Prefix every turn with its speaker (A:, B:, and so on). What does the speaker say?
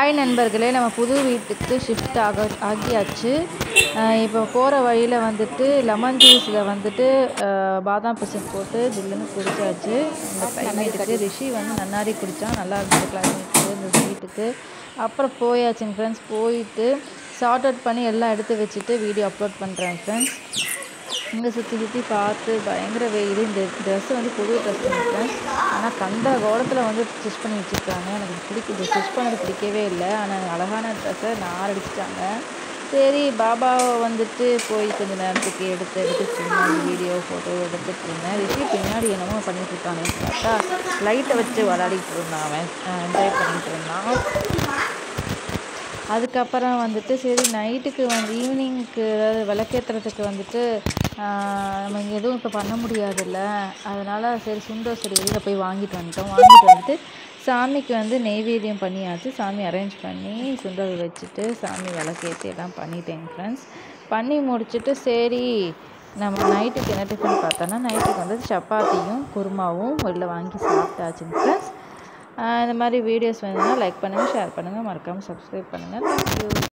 A: Hi நண்பர்களே, நம்ம புது வீட்டுக்கு ஷிஃப்ட் ஆகியாச்சு. இப்போ போகிற வழியில் வந்துட்டு லெமன் ஜூஸில் வந்துட்டு பாதாம் பிசின் போட்டு ஜில்லுன்னு குடித்தாச்சு. இந்த கிளைமேட்டுக்கு ரிஷி வந்து நன்னாரி குடித்தான், நல்லா இருந்தது கிளைமேட்டுக்கு, இந்த வீட்டுக்கு. அப்புறம் போயாச்சுங்க ஃப்ரெண்ட்ஸ். போயிட்டு சார்ட் அவுட் பண்ணி எல்லாம் எடுத்து வச்சுட்டு வீடியோ அப்லோட் பண்ணுறேன் ஃப்ரெண்ட்ஸ். இங்கே சுற்றி பார்த்து பயங்கர வெயில். இந்த ட்ரெஸ்ஸு வந்து புது ட்ரெஸ் ஃப்ரெண்ட்ஸ். ஆனால் கண்ட கோலத்தில் வந்து ஸ்டிச் பண்ணி வச்சுருக்காங்க. எனக்கு பிடிக்குது, ஸ்டிச் பண்ணது பிடிக்கவே இல்லை. ஆனால் அழகான ட்ரெஸ்ஸை நார் அடிச்சிட்டாங்க. சரி, பாபாவை வந்துட்டு போய் கொஞ்சம் நேரத்துக்கு எடுத்துகிட்டு இருந்தேன், வீடியோ ஃபோட்டோ எடுத்துகிட்டு இருந்தேன். ரிஷி பின்னாடி என்னமோ பண்ணிகிட்டு இருக்காங்க. பார்த்தா லைட்டை வச்சு விளையாடிட்டு இருந்தான், அவன் என்ஜாய் பண்ணிகிட்டு இருந்தான். அதுக்கப்புறம் வந்துட்டு சரி நைட்டுக்கு வந்து ஈவினிங்க்கு அதாவது விளக்கேற்றுறதுக்கு வந்துட்டு நம்ம இங்கே எதுவும் இப்போ பண்ண முடியாதுல்ல. அதனால் சரி சுண்டல் சரி வெளியில் போய் வாங்கிட்டு வந்துட்டு சாமிக்கு வந்து நெய்வேத்தியம் பண்ணியாச்சு. சாமி அரேஞ்ச் பண்ணி சுண்டல் வச்சுட்டு சாமி விளக்கேற்றி எல்லாம் பண்ணிட்டேங்க ஃப்ரெண்ட்ஸ். பண்ணி முடிச்சுட்டு சரி நம்ம நைட்டுக்கு என்ன டிஃபன் பார்த்தோன்னா, நைட்டுக்கு வந்து சப்பாத்தியும் குருமாவும் வெளில வாங்கி சாப்பிட்டாச்சுங்க ஃப்ரெண்ட்ஸ். இந்த மாதிரி வீடியோஸ் வேணும்னா லைக் பண்ணுங்கள், ஷேர் பண்ணுங்கள், மறக்காமல் சப்ஸ்கிரைப் பண்ணுங்கள். தேங்க்யூ.